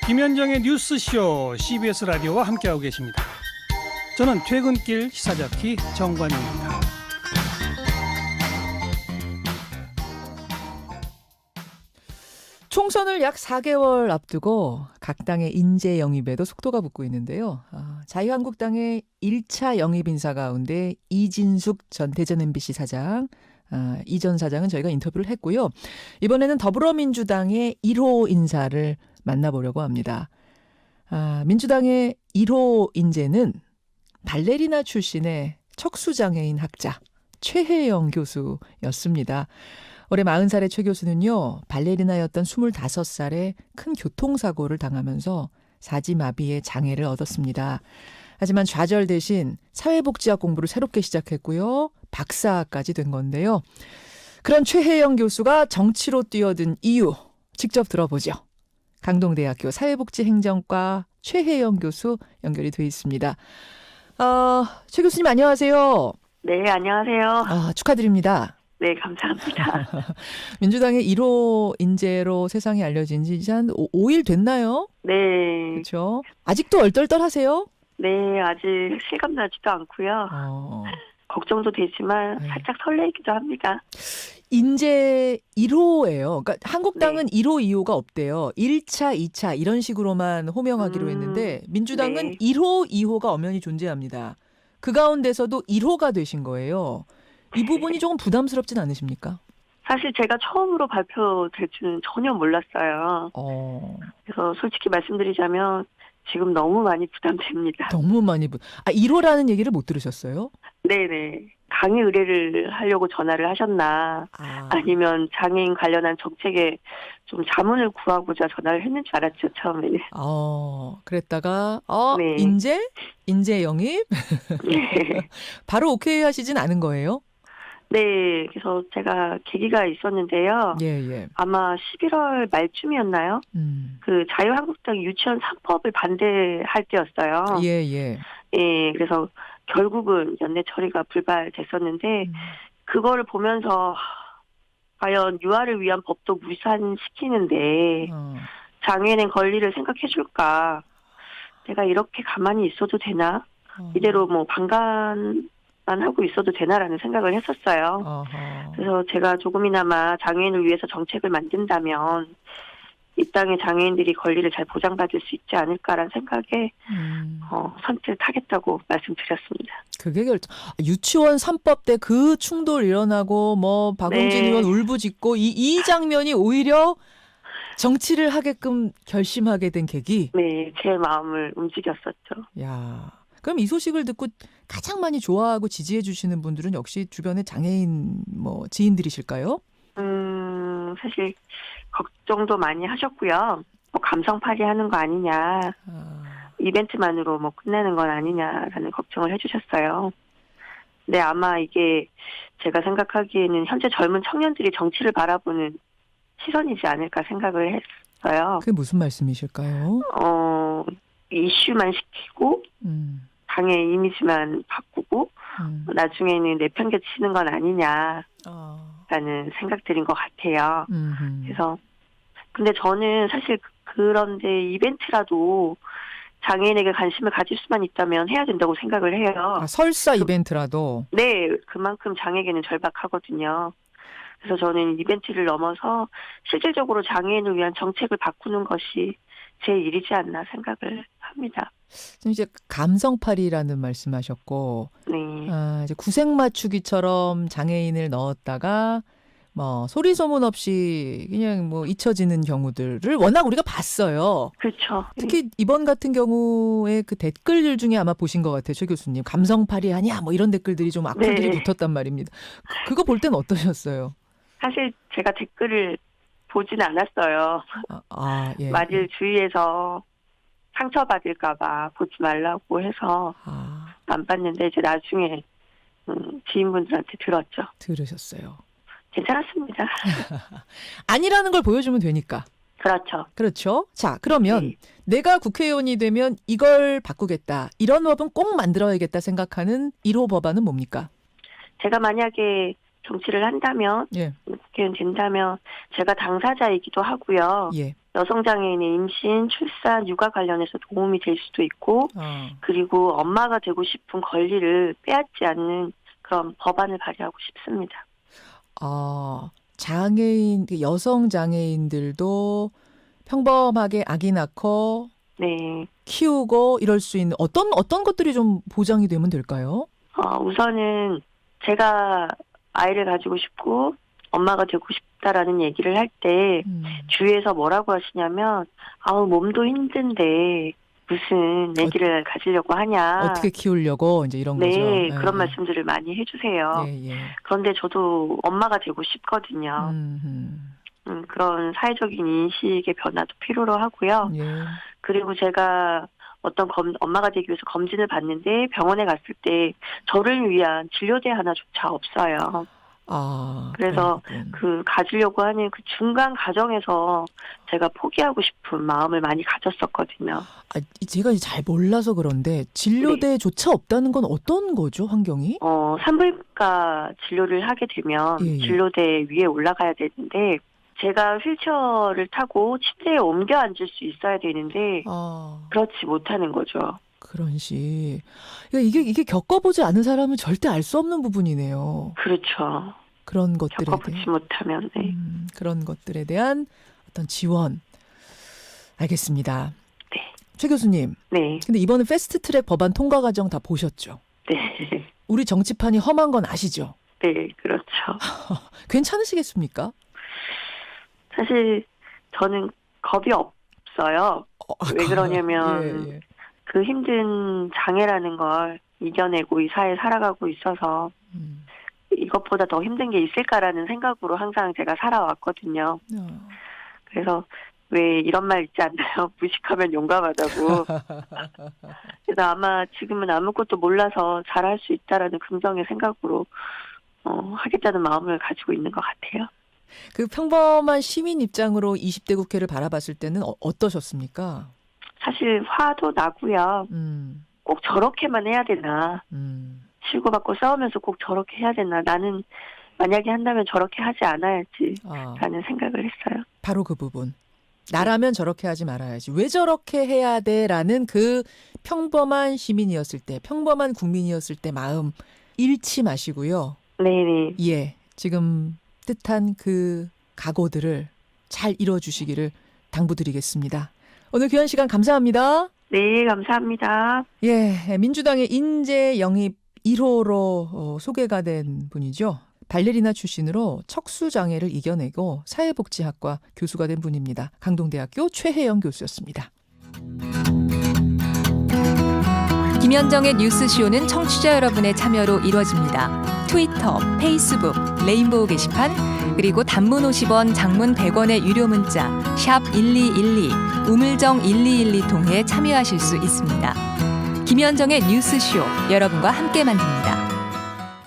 김현정의 뉴스쇼 CBS 라디오와 함께하고 계십니다. 저는 퇴근길 시사자키 정관용입니다. 총선을 약 4개월 앞두고 각 당의 인재 영입에도 속도가 붙고 있는데요. 자유한국당의 1차 영입 인사 가운데 이진숙 전 대전 MBC 사장, 이 전 사장은 저희가 인터뷰를 했고요. 이번에는 더불어민주당의 1호 인사를 만나보려고 합니다. 민주당의 1호 인재는 발레리나 출신의 척수장애인 학자 최혜영 교수였습니다. 올해 40살의 최 교수는요, 발레리나였던 25살에 큰 교통사고를 당하면서 사지마비의 장애를 얻었습니다. 하지만 좌절 대신 사회복지학 공부를 새롭게 시작했고요. 박사까지 된 건데요. 그런 최혜영 교수가 정치로 뛰어든 이유 직접 들어보죠. 강동대학교 사회복지행정과 최혜영 교수 연결이 돼 있습니다. 최 교수님 안녕하세요. 네, 안녕하세요. 축하드립니다. 네, 감사합니다. 민주당의 1호 인재로 세상에 알려진 지 이제 한 5일 됐나요? 네. 그렇죠. 아직도 얼떨떨하세요? 네, 아직 실감나지도 않고요. 걱정도 되지만 살짝 설레기도 합니다. 인재 1호예요. 그러니까 한국당은 네. 1호, 2호가 없대요. 1차, 2차 이런 식으로만 호명하기로 했는데 민주당은 네. 1호, 2호가 엄연히 존재합니다. 그 가운데서도 1호가 되신 거예요. 이 부분이 조금 부담스럽진 않으십니까? 사실 제가 처음으로 발표될 줄은 전혀 몰랐어요. 그래서 솔직히 말씀드리자면 지금 너무 많이 부담됩니다. 너무 많이 1호라는 얘기를 못 들으셨어요? 네네. 강의 의뢰를 하려고 전화를 하셨나 아니면 장애인 관련한 정책에 좀 자문을 구하고자 전화를 했는 줄 알았죠, 처음에는. 그랬다가 네. 인재 영입? 네. 바로 오케이 하시진 않은 거예요? 네, 그래서 제가 계기가 있었는데요. 예. 아마 11월 말쯤이었나요? 그 자유한국당 유치원 3법을 반대할 때였어요. 예. 예, 그래서 결국은 연내 처리가 불발됐었는데 그거를 보면서 과연 유아를 위한 법도 무산시키는데 장애인의 권리를 생각해 줄까? 내가 이렇게 가만히 있어도 되나? 이대로 뭐 방관만 하고 있어도 되나라는 생각을 했었어요. 그래서 제가 조금이나마 장애인을 위해서 정책을 만든다면 이 땅의 장애인들이 권리를 잘 보장받을 수 있지 않을까라는 생각에 선택을 하겠다고 말씀드렸습니다. 그게 유치원 3법 때 그 충돌 일어나고 뭐 박용진 네. 의원 울부짖고 이 장면이 오히려 정치를 하게끔 결심하게 된 계기. 네, 제 마음을 움직였었죠. 야, 그럼 이 소식을 듣고 가장 많이 좋아하고 지지해 주시는 분들은 역시 주변의 장애인 지인들이실까요? 사실 걱정도 많이 하셨고요. 뭐 감성팔이 하는 거 아니냐, 이벤트만으로 뭐 끝내는 건 아니냐라는 걱정을 해주셨어요. 근데 아마 이게 제가 생각하기에는 현재 젊은 청년들이 정치를 바라보는 시선이지 않을까 생각을 했어요. 그게 무슨 말씀이실까요? 이슈만 시키고 당의 이미지만 바꾸고 나중에는 내팽개치는 건 아니냐라는 생각들인 것 같아요. 그래서 근데 저는 사실 그런데 이벤트라도 장애인에게 관심을 가질 수만 있다면 해야 된다고 생각을 해요. 설사 이벤트라도? 네, 그만큼 장애계는 절박하거든요. 그래서 저는 이벤트를 넘어서 실질적으로 장애인을 위한 정책을 바꾸는 것이 제 일이지 않나 생각을 합니다. 이제 감성팔이라는 말씀하셨고, 네. 이제 구색 맞추기처럼 장애인을 넣었다가 소리 소문 없이 그냥 잊혀지는 경우들을 워낙 우리가 봤어요. 그렇죠. 특히 이번 같은 경우에 그 댓글들 중에 아마 보신 것 같아요, 최 교수님. 감성팔이 아니야, 이런 댓글들이 좀 악플들이 네. 붙었단 말입니다. 그거 볼 때는 어떠셨어요? 사실 제가 댓글을 보진 않았어요. 예. 말을 주위에서 상처받을까봐 보지 말라고 해서 안 봤는데 이제 나중에 지인분들한테 들었죠. 들으셨어요. 괜찮았습니다. 아니라는 걸 보여주면 되니까. 그렇죠. 자, 그러면 내가 국회의원이 되면 이걸 바꾸겠다. 이런 법은 꼭 만들어야겠다 생각하는 1호 법안은 뭡니까? 제가 만약에 정치를 한다면, 예. 국회의원 된다면 제가 당사자이기도 하고요. 예. 여성장애인의 임신, 출산, 육아 관련해서 도움이 될 수도 있고 그리고 엄마가 되고 싶은 권리를 빼앗지 않는 그런 법안을 발의하고 싶습니다. 장애인, 여성 장애인들도 평범하게 아기 낳고 네. 키우고 이럴 수 있는 어떤 것들이 좀 보장이 되면 될까요? 우선은 제가 아이를 가지고 싶고 엄마가 되고 싶다라는 얘기를 할 때 주위에서 뭐라고 하시냐면 몸도 힘든데 무슨 아기를 가지려고 하냐. 어떻게 키우려고 이제 이런 거죠. 네, 그런 말씀들을 많이 해주세요. 그런데 저도 엄마가 되고 싶거든요. 그런 사회적인 인식의 변화도 필요로 하고요. 그리고 제가 어떤 엄마가 되기 위해서 검진을 받는데 병원에 갔을 때 저를 위한 진료대 하나조차 없어요. 그래서 그 가지려고 하는 그 중간 과정에서 제가 포기하고 싶은 마음을 많이 가졌었거든요. 제가 잘 몰라서 그런데 진료대조차 없다는 건 어떤 거죠, 환경이? 산부인과 진료를 하게 되면 진료대 위에 올라가야 되는데 제가 휠체어를 타고 침대에 옮겨 앉을 수 있어야 되는데 그렇지 못하는 거죠. 그런 식. 이게 겪어보지 않은 사람은 절대 알 수 없는 부분이네요. 그렇죠. 그런 것들에 겪어보지 못하면. 네. 그런 것들에 대한 어떤 지원. 알겠습니다. 네. 최 교수님. 네. 근데 이번에 패스트트랙 법안 통과 과정 다 보셨죠? 네. 우리 정치판이 험한 건 아시죠? 네, 그렇죠. 괜찮으시겠습니까? 사실 저는 겁이 없어요. 왜 그러냐면 그 힘든 장애라는 걸 이겨내고 이 사회에 살아가고 있어서 이것보다 더 힘든 게 있을까라는 생각으로 항상 제가 살아왔거든요. 그래서 왜 이런 말 있지 않나요? 무식하면 용감하다고. 그래서 아마 지금은 아무것도 몰라서 잘할 수 있다라는 긍정의 생각으로 하겠다는 마음을 가지고 있는 것 같아요. 그 평범한 시민 입장으로 20대 국회를 바라봤을 때는 어떠셨습니까? 사실 화도 나고요. 꼭 저렇게만 해야 되나. 치고받고 싸우면서 꼭 저렇게 해야 되나. 나는 만약에 한다면 저렇게 하지 않아야지 라는 생각을 했어요. 바로 그 부분. 나라면 저렇게 하지 말아야지. 왜 저렇게 해야 돼? 라는 그 평범한 시민이었을 때, 평범한 국민이었을 때 마음 잃지 마시고요. 네네. 예, 지금 뜻한 그 각오들을 잘 이뤄주시기를 당부드리겠습니다. 오늘 귀한 시간 감사합니다. 네, 감사합니다. 예, 민주당의 인재 영입 1호로 소개가 된 분이죠. 발레리나 출신으로 척수장애를 이겨내고 사회복지학과 교수가 된 분입니다. 강동대학교 최혜영 교수였습니다. 김현정의 뉴스쇼는 청취자 여러분의 참여로 이루어집니다. 트위터, 페이스북, 레인보우 게시판, 그리고 단문 50원, 장문 100원의 유료 문자 샵 1212, 우물정 1212 통해 참여하실 수 있습니다. 김현정의 뉴스쇼, 여러분과 함께 만듭니다.